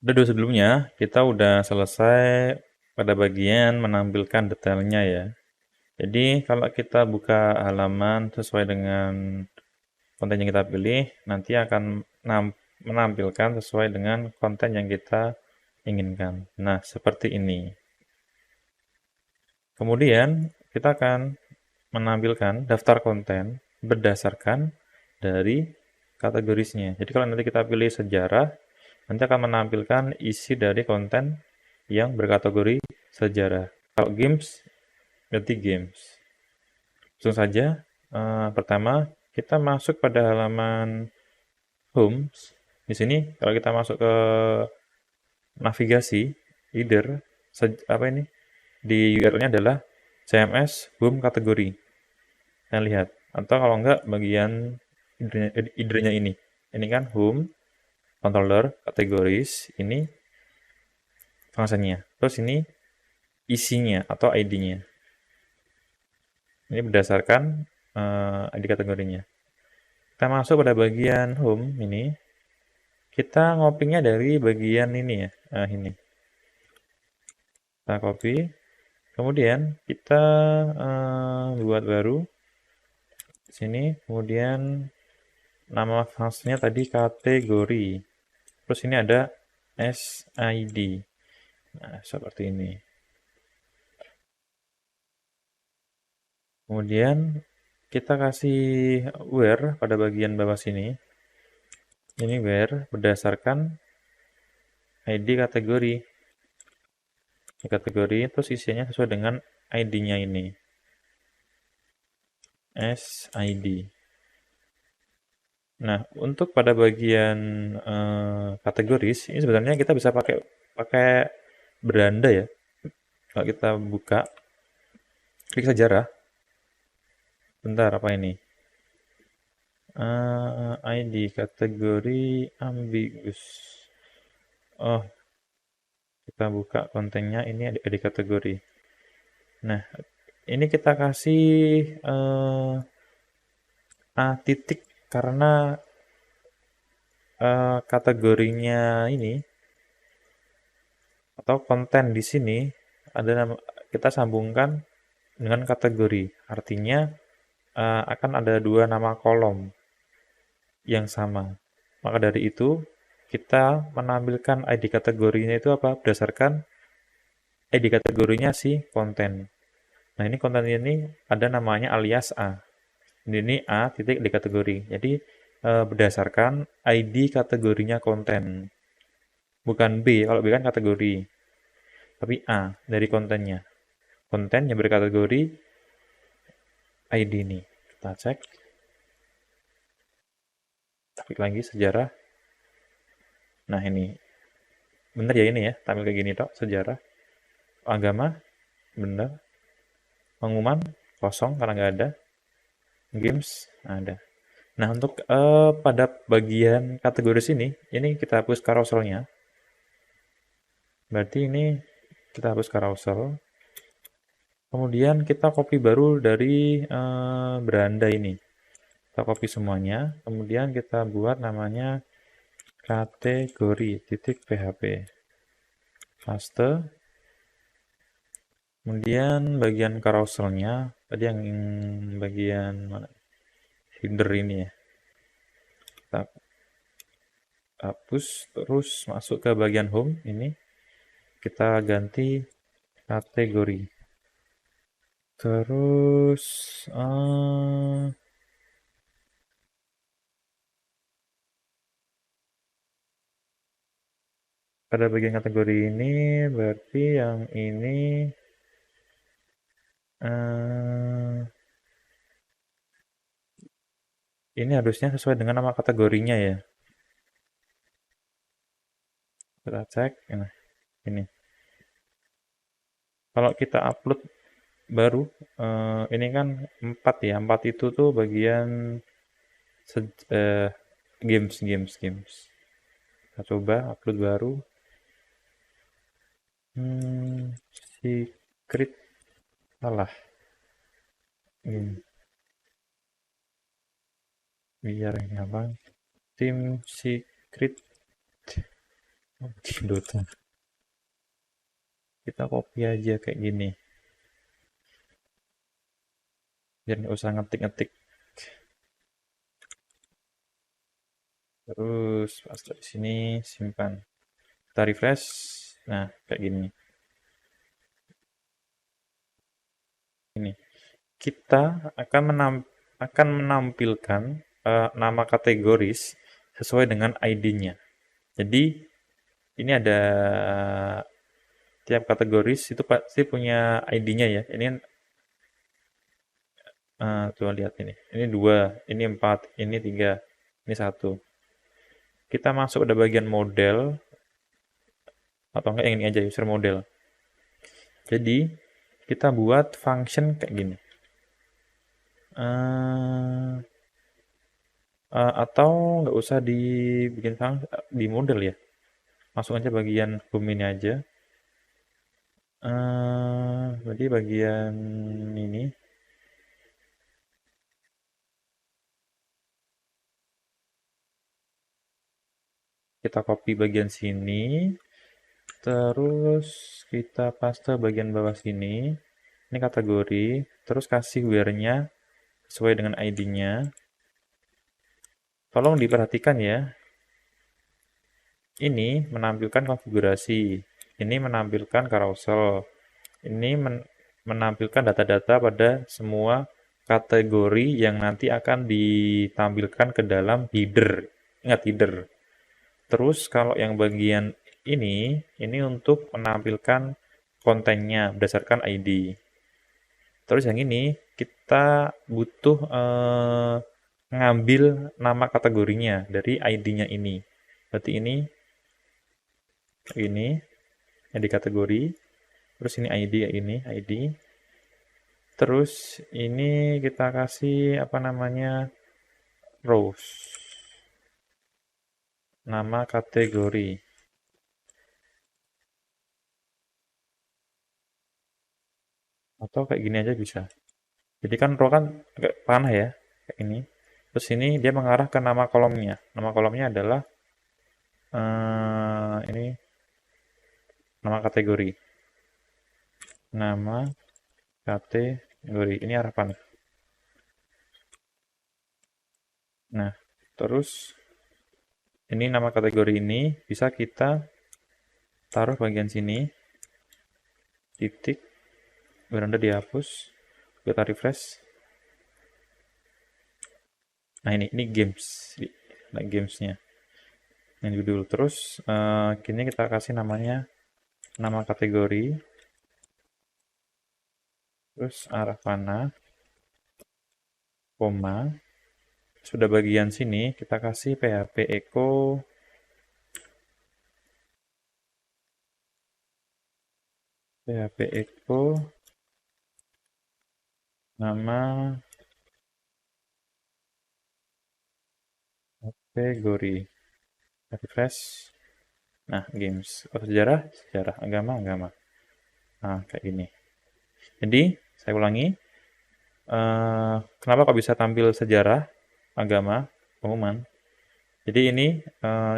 Udah dulu sebelumnya, kita udah selesai pada bagian menampilkan detailnya ya. Jadi kalau kita buka halaman sesuai dengan konten yang kita pilih, nanti akan menampilkan sesuai dengan konten yang kita inginkan. Nah, seperti ini. Kemudian, kita akan menampilkan daftar konten berdasarkan dari kategorisnya. Jadi kalau nanti kita pilih sejarah, nanti akan menampilkan isi dari konten yang berkategori sejarah. Kalau games, berarti games. Langsung saja, pertama kita masuk pada halaman home. Di sini kalau kita masuk ke navigasi, either apa ini di URL-nya adalah CMS home kategori. Kalian lihat. Atau kalau enggak bagian either-nya ini. Ini kan home, controller, kategoris, ini fungsinya. Terus ini isinya atau ID-nya. Ini berdasarkan ID kategorinya. Kita masuk pada bagian home ini. Kita ngopinya dari bagian ini ya. Ini. Kita copy. Kemudian kita buat baru. Sini. Kemudian nama fungsinya tadi kategori. Terus ini ada SID. Nah, seperti ini. Kemudian kita kasih where pada bagian bawah sini. Ini where berdasarkan ID kategori. Kategori terus isinya sesuai dengan ID-nya ini. SID. Nah, untuk pada bagian kategoris ini sebenarnya kita bisa pakai pakai beranda ya. Kalau kita buka klik sejarah. Bentar apa ini? ID kategori ambigus. Oh, kita buka kontennya ini ada kategori. Nah, ini kita kasih A titik karena kategorinya ini atau konten di sini ada nama, kita sambungkan dengan kategori. Artinya akan ada dua nama kolom yang sama. Maka dari itu kita menampilkan ID kategorinya itu apa? Berdasarkan ID kategorinya si konten. Nah, ini konten ini ada namanya alias A. Ini A titik di kategori. Jadi berdasarkan ID kategorinya konten. Bukan B, kalau B kan kategori. Tapi A dari kontennya. Konten yang berkategori ID ini. Kita cek. Klik lagi sejarah. Nah, ini. Bener ya ini ya, tampil kayak gini tok, sejarah. Agama, bener. Pengumuman, kosong karena nggak ada. Games, ada. Nah, untuk pada bagian kategori sini, ini kita hapus carouselnya. Berarti ini kita hapus carousel. Kemudian kita copy baru dari beranda ini. Kita copy semuanya. Kemudian kita buat namanya kategori titik php. Paste. Kemudian bagian carouselnya, tadi yang bagian mana? Header ini ya. Kita hapus, terus masuk ke bagian home ini. Kita ganti kategori. Terus pada bagian kategori ini berarti yang ini ini harusnya sesuai dengan nama kategorinya ya. Kita cek. Nah, ini. Kalau kita upload baru, ini kan 4 ya. 4 itu tuh bagian games. Kita coba upload baru. Secret. Salah. Game. Biar ini apa? Tim Secret. Dota. Kita copy aja kayak gini. Biar nggak usah ngetik-ngetik. Terus pas di sini simpan. Kita refresh. Nah, kayak gini. Ini. Kita akan menampilkan nama kategoris sesuai dengan ID-nya. Jadi ini ada tiap kategoris itu pasti punya ID-nya ya. Ini coba lihat ini. Ini 2, ini 4, ini 3, ini 1. Kita masuk pada bagian model atau enggak yang ini aja user model. Jadi kita buat function kayak gini. Atau nggak usah dibikin di model ya. Masuk aja bagian home ini aja. Berarti bagian ini kita copy bagian sini, terus kita paste bagian bawah sini. Ini kategori, terus kasih where-nya sesuai dengan ID-nya. Tolong diperhatikan ya. Ini menampilkan konfigurasi, ini menampilkan carousel, ini menampilkan data-data pada semua kategori yang nanti akan ditampilkan ke dalam header. Ingat header. Terus kalau yang bagian ini untuk menampilkan kontennya berdasarkan ID. Terus yang ini kita butuh ngambil nama kategorinya dari ID-nya ini. Berarti ini yang di kategori. Terus ini ID ya ini ID. Terus ini kita kasih apa namanya rows. Nama kategori. Atau kayak gini aja bisa. Jadi kan row kan agak panah ya, kayak ini. Terus ini dia mengarah ke nama kolomnya. Nama kolomnya adalah ini nama kategori. Nama kategori. Ini arah panah. Nah, terus ini nama kategori ini bisa kita taruh bagian sini. Titik. Beranda dihapus. Kita refresh. Nah ini games. Nah gamesnya. Yang judul. Terus kini kita kasih namanya nama kategori. Terus arah panah. Koma. Sudah bagian sini kita kasih php echo nama kategori. Refresh. Nah, games. Oh, sejarah, agama. Nah, kayak gini. Jadi, saya ulangi. Kenapa kok bisa tampil sejarah, agama, pengumuman? Jadi ini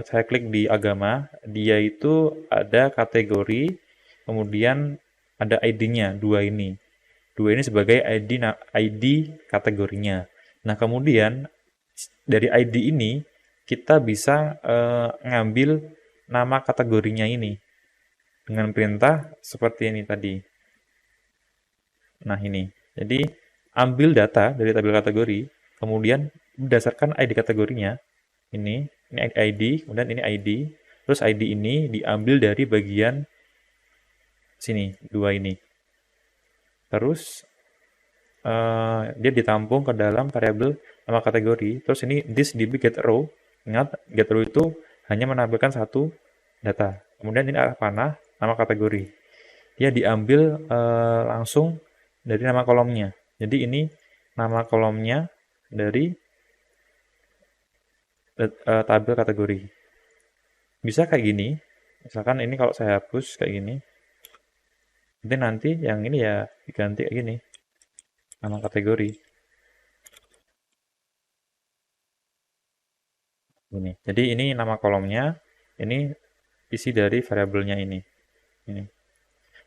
saya klik di agama, dia itu ada kategori, kemudian ada ID-nya, dua ini. Dua ini sebagai ID kategorinya. Nah, kemudian dari ID ini kita bisa ngambil nama kategorinya ini dengan perintah seperti ini tadi. Nah, ini. Jadi, ambil data dari tabel kategori, kemudian berdasarkan ID kategorinya, ini ID, kemudian ini ID, terus ID ini diambil dari bagian sini, dua ini. Terus dia ditampung ke dalam variabel nama kategori. Terus ini this db get row. Ingat, get row itu hanya menampilkan satu data. Kemudian ini arah panah, nama kategori. Dia diambil langsung dari nama kolomnya. Jadi ini nama kolomnya dari tabel kategori. Bisa kayak gini. Misalkan ini kalau saya hapus kayak gini. Nanti yang ini ya diganti kayak gini. Nama kategori. Ini. Jadi ini nama kolomnya, ini isi dari variabelnya ini.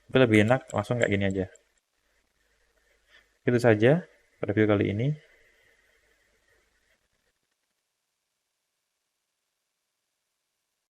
Tapi lebih enak langsung kayak gini aja. Itu saja review kali ini.